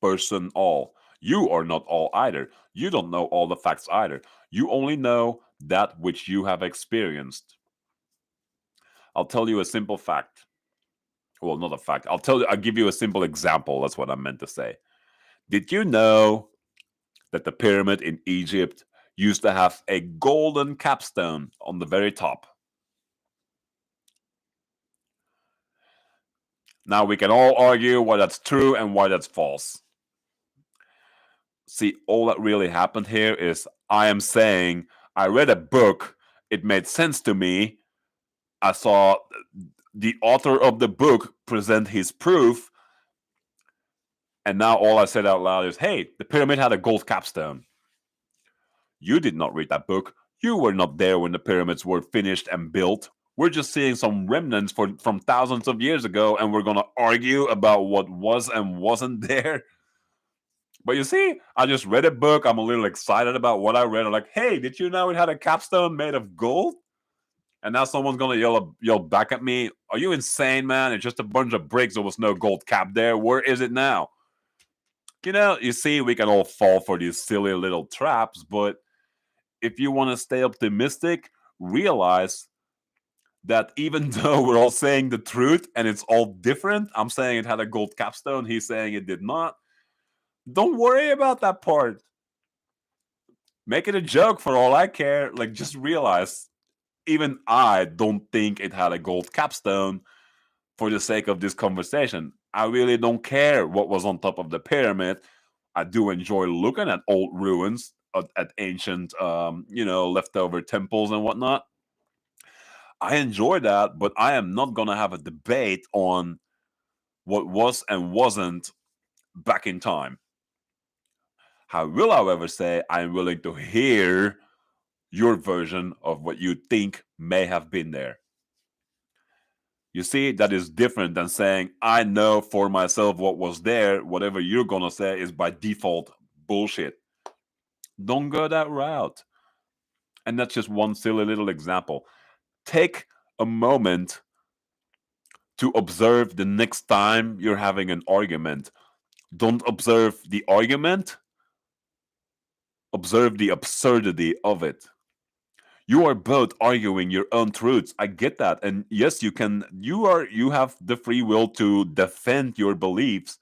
Person all. You are not all either. You don't know all the facts either. You only know that which you have experienced. I'll tell you a simple fact. Well, not a fact. I'll give you a simple example. That's what I meant to say. Did you know that the pyramid in Egypt used to have a golden capstone on the very top? Now we can all argue why that's true and why that's false. See, all that really happened here is I am saying I read a book, it made sense to me. I saw the author of the book present his proof, and now all I said out loud is, hey, the pyramid had a gold capstone. You did not read that book. You were not there when the pyramids were finished and built. We're just seeing some remnants from thousands of years ago, and we're going to argue about what was and wasn't there. But you see, I just read a book. I'm a little excited about what I read. I'm like, hey, did you know it had a capstone made of gold? And now someone's going to yell back at me, are you insane, man? It's just a bunch of bricks. There was no gold cap there. Where is it now? You see, we can all fall for these silly little traps, but if you want to stay optimistic, realize that even though we're all saying the truth and it's all different, I'm saying it had a gold capstone, he's saying it did not. Don't worry about that part. Make it a joke for all I care. Like, just realize, even I don't think it had a gold capstone for the sake of this conversation. I really don't care what was on top of the pyramid. I do enjoy looking at old ruins, at ancient, leftover temples and whatnot. I enjoy that, but I am not going to have a debate on what was and wasn't back in time. I will, however, say I am willing to hear your version of what you think may have been there. You see, that is different than saying, I know for myself what was there. Whatever you're going to say is by default bullshit. Don't go that route. And that's just one silly little example. Take a moment to observe the next time you're having an argument. Don't observe the argument, observe the absurdity of it. You are both arguing your own truths. I get that. And yes, you have the free will to defend your beliefs,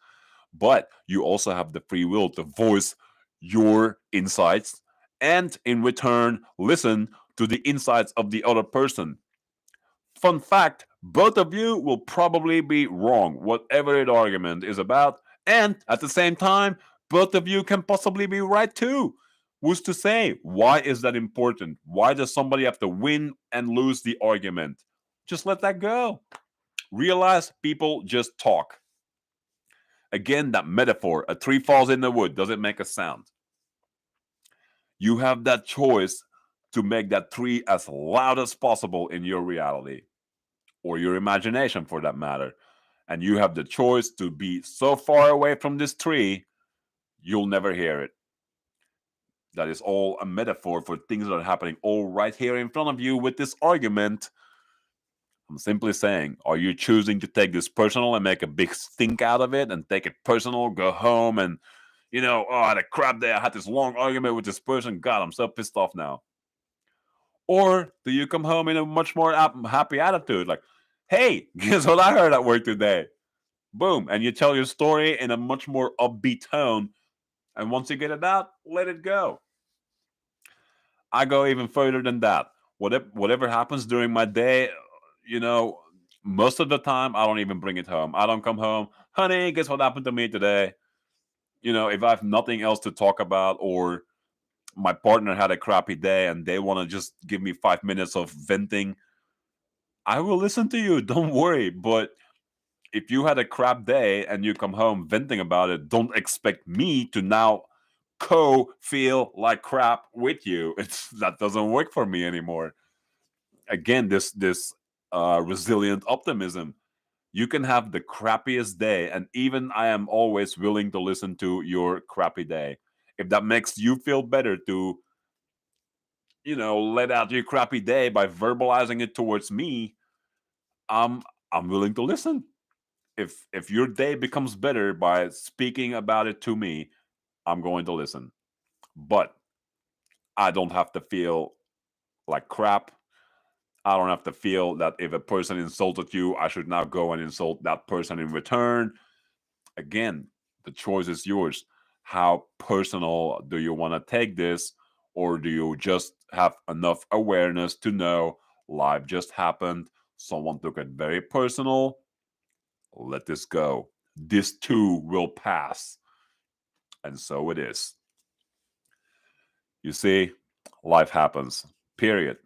but you also have the free will to voice your insights and in return listen to the insights of the other person. Fun fact, both of you will probably be wrong, whatever the argument is about, and at the same time, both of you can possibly be right too. Who's to say? Why is that important? Why does somebody have to win and lose the argument? Just let that go. Realize people just talk. Again, that metaphor, a tree falls in the wood, does it make a sound? You have that choice to make that tree as loud as possible in your reality, or your imagination for that matter. And you have the choice to be so far away from this tree, you'll never hear it. That is all a metaphor for things that are happening all right here in front of you with this argument. I'm simply saying, are you choosing to take this personal and make a big stink out of it and take it personal, go home and, oh, I had a crap day. I had this long argument with this person. God, I'm so pissed off now. Or do you come home in a much more happy attitude? Like, hey, guess what I heard at work today? Boom. And you tell your story in a much more upbeat tone. And once you get it out, let it go. I go even further than that. Whatever happens during my day, most of the time, I don't even bring it home. I don't come home, honey, guess what happened to me today? If I have nothing else to talk about, or my partner had a crappy day and they want to just give me 5 minutes of venting, I will listen to you. Don't worry. But if you had a crap day and you come home venting about it, don't expect me to now feel like crap with you. That doesn't work for me anymore. Again, this resilient optimism. You can have the crappiest day, and even I am always willing to listen to your crappy day. If that makes you feel better to, let out your crappy day by verbalizing it towards me, I'm willing to listen. If your day becomes better by speaking about it to me, I'm going to listen. But I don't have to feel like crap. I don't have to feel that if a person insulted you, I should now go and insult that person in return. Again, the choice is yours. How personal do you want to take this? Or do you just have enough awareness to know life just happened? Someone took it very personal. Let this go. This too will pass. And so it is. You see, life happens. Period.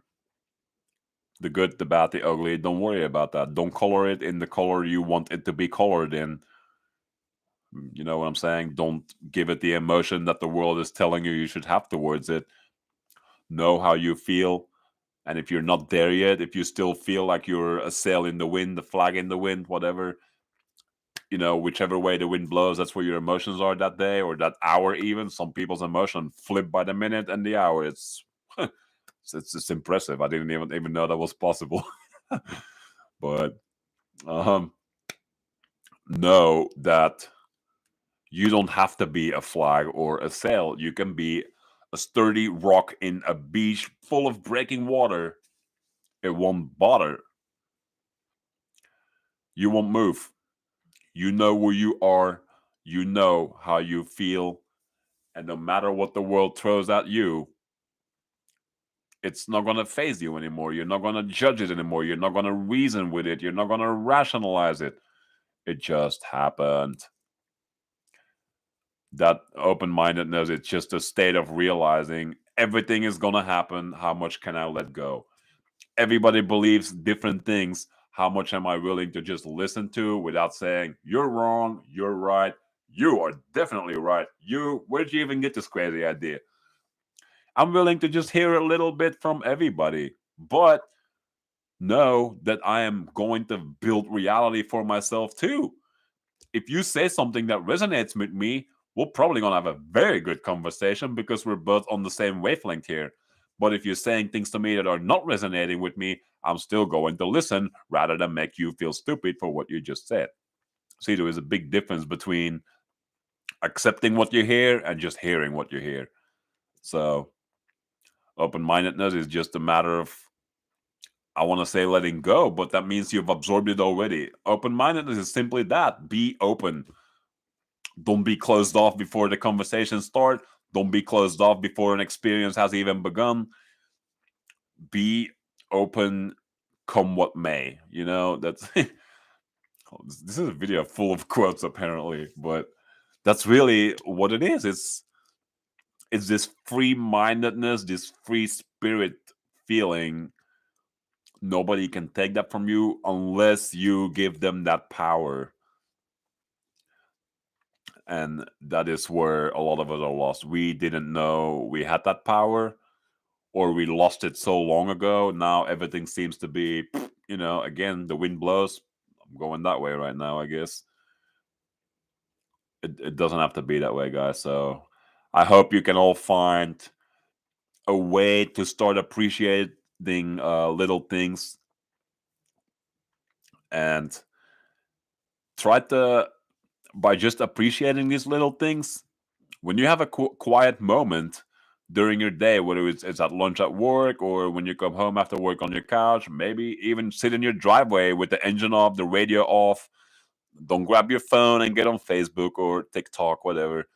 The good, the bad, the ugly. Don't worry about that. Don't color it in the color you want it to be colored in. You know what I'm saying? Don't give it the emotion that the world is telling you should have towards it. Know how you feel. And if you're not there yet, if you still feel like you're a sail in the wind, a flag in the wind, whatever, whichever way the wind blows, that's where your emotions are that day or that hour even. Some people's emotion flip by the minute and the hour. It's it's impressive. I didn't even know that was possible. But know that you don't have to be a flag or a sail. You can be a sturdy rock in a beach full of breaking water. It won't bother. You won't move. You know who you are. You know how you feel. And no matter what the world throws at you, it's not going to phase you anymore. You're not going to judge it anymore. You're not going to reason with it. You're not going to rationalize it. It just happened. That open-mindedness, it's just a state of realizing everything is going to happen. How much can I let go? Everybody believes different things. How much am I willing to just listen to without saying, you're wrong, you're right, you are definitely right, where'd you even get this crazy idea? I'm willing to just hear a little bit from everybody. But know that I am going to build reality for myself too. If you say something that resonates with me, we're probably going to have a very good conversation because we're both on the same wavelength here. But if you're saying things to me that are not resonating with me, I'm still going to listen rather than make you feel stupid for what you just said. See, there is a big difference between accepting what you hear and just hearing what you hear. So, open mindedness is just a matter of, I want to say letting go, but that means you've absorbed it already. Open mindedness is simply that: be open. Don't be closed off before the conversation starts. Don't be closed off before an experience has even begun. Be open, come what may. You know, that's this is a video full of quotes apparently, but that's really what it is. It's this free mindedness, this free spirit feeling. Nobody can take that from you unless you give them that power. And that is where a lot of us are lost. We didn't know we had that power, or we lost it so long ago. Now everything seems to be, again, the wind blows. I'm going that way right now, I guess. It doesn't have to be that way, guys. So I hope you can all find a way to start appreciating little things, and try to, by just appreciating these little things, when you have a quiet moment during your day, whether it's at lunch at work or when you come home after work on your couch, maybe even sit in your driveway with the engine off, the radio off. Don't grab your phone and get on Facebook or TikTok, whatever.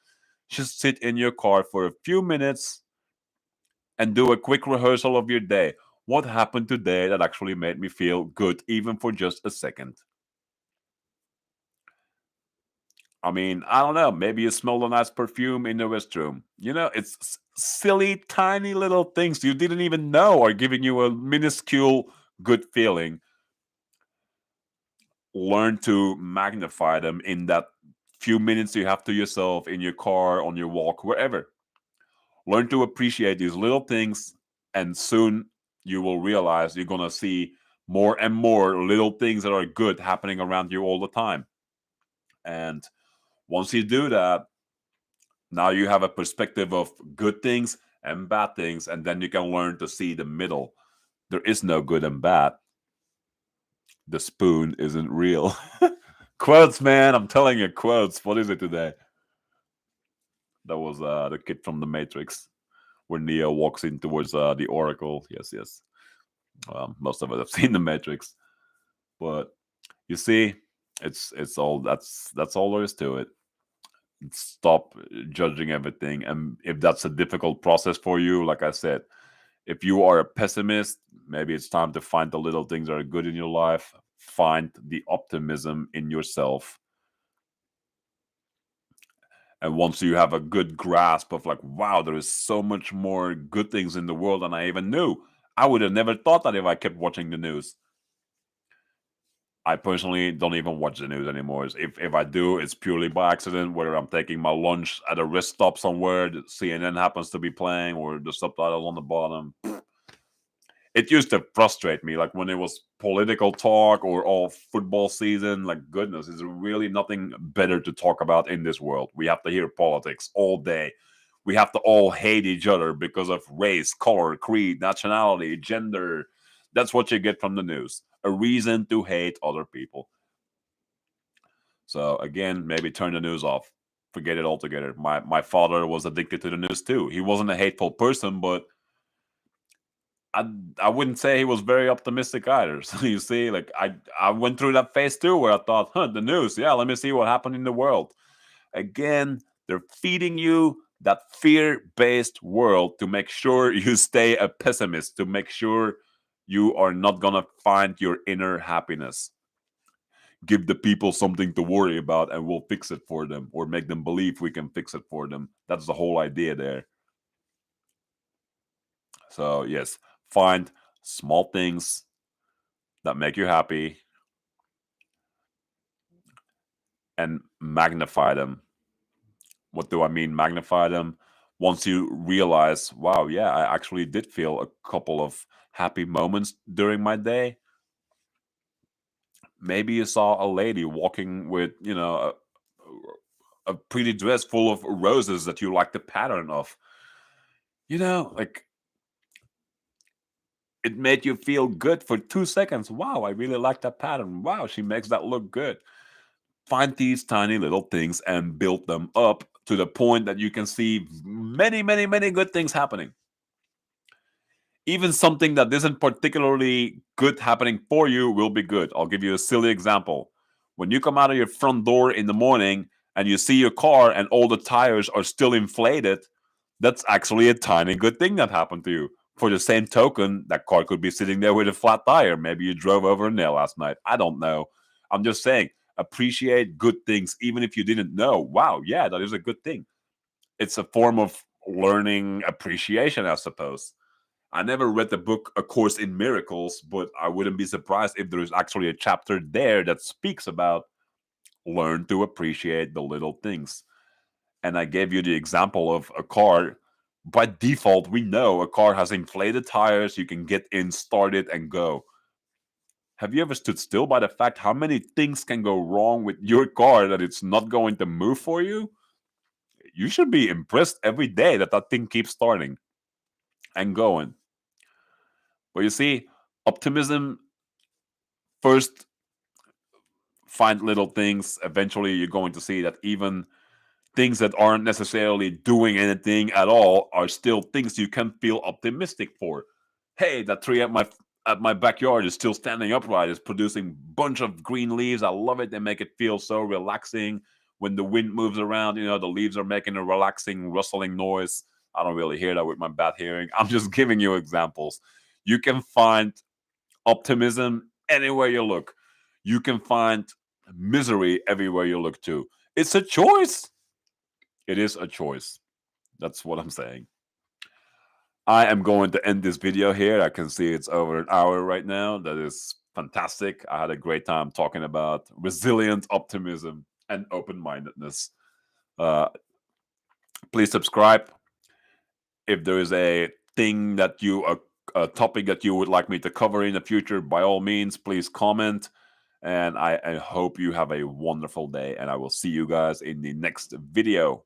Just sit in your car for a few minutes and do a quick rehearsal of your day. What happened today that actually made me feel good, even for just a second? I mean, I don't know. Maybe you smell a nice perfume in the restroom. It's silly, tiny little things you didn't even know are giving you a minuscule good feeling. Learn to magnify them in that few minutes you have to yourself in your car, on your walk, wherever. Learn to appreciate these little things, and soon you will realize you're going to see more and more little things that are good happening around you all the time. And once you do that, now you have a perspective of good things and bad things, and then you can learn to see the middle. There is no good and bad. The spoon isn't real. Quotes, man. I'm telling you, quotes. What is it today? That was the kid from the Matrix, where Neo walks in towards the Oracle. Yes, yes. Most of us have seen the Matrix, but you see, it's all that's all there is to it. Stop judging everything, and if that's a difficult process for you, like I said, if you are a pessimist, maybe it's time to find the little things that are good in your life. Find the optimism in yourself. And once you have a good grasp of, like, wow, there is so much more good things in the world than I even knew. I would have never thought that if I kept watching the news. I personally don't even watch the news anymore. If I do, it's purely by accident, whether I'm taking my lunch at a rest stop somewhere, the CNN happens to be playing, or the subtitles on the bottom. It used to frustrate me, like when it was political talk or all football season. Like, goodness, is there really nothing better to talk about in this world? We have to hear politics all day. We have to all hate each other because of race, color, creed, nationality, gender. That's what you get from the news. A reason to hate other people. So again, maybe turn the news off. Forget it altogether. My father was addicted to the news too. He wasn't a hateful person, but I I wouldn't say he was very optimistic either. So you see, like, I went through that phase too, where I thought, the news, yeah, let me see what happened in the world. Again, they're feeding you that fear-based world to make sure you stay a pessimist, to make sure you are not gonna find your inner happiness. Give the people something to worry about and we'll fix it for them, or make them believe we can fix it for them. That's the whole idea there. So yes, find small things that make you happy and magnify them. What do I mean, magnify them? Once you realize, wow, yeah, I actually did feel a couple of happy moments during my day, Maybe you saw a lady walking with, a pretty dress full of roses that you like the pattern of. Like, it made you feel good for 2 seconds. Wow, I really like that pattern. Wow, she makes that look good. Find these tiny little things and build them up to the point that you can see many, many, many good things happening. Even something that isn't particularly good happening for you will be good. I'll give you a silly example. When you come out of your front door in the morning and you see your car and all the tires are still inflated, that's actually a tiny good thing that happened to you. For the same token, that car could be sitting there with a flat tire. Maybe you drove over a nail last night. I don't know. I'm just saying, appreciate good things, even if you didn't know. Wow, yeah, that is a good thing. It's a form of learning appreciation, I suppose. I never read the book A Course in Miracles, but I wouldn't be surprised if there's actually a chapter there that speaks about learn to appreciate the little things. And I gave you the example of a car. By default, we know a car has inflated tires. You can get in, start it, and go. Have you ever stood still by the fact how many things can go wrong with your car that it's not going to move for you? You should be impressed every day that that thing keeps starting and going. But you see, optimism first, find little things. Eventually, you're going to see that even things that aren't necessarily doing anything at all are still things you can feel optimistic for. Hey, that tree at my backyard is still standing upright. It's producing bunch of green leaves. I love it. They make it feel so relaxing when the wind moves around. The leaves are making a relaxing rustling noise. I don't really hear that with my bad hearing. I'm just giving you examples. You can find optimism anywhere you look. You can find misery everywhere you look too. It's a choice. It is a choice. That's what I'm saying. I am going to end this video here. I can see it's over an hour right now. That is fantastic. I had a great time talking about resilient optimism and open-mindedness. Uh, please subscribe. If there is a thing that a topic that you would like me to cover in the future, by all means, please comment. And I hope you have a wonderful day. And I will see you guys in the next video.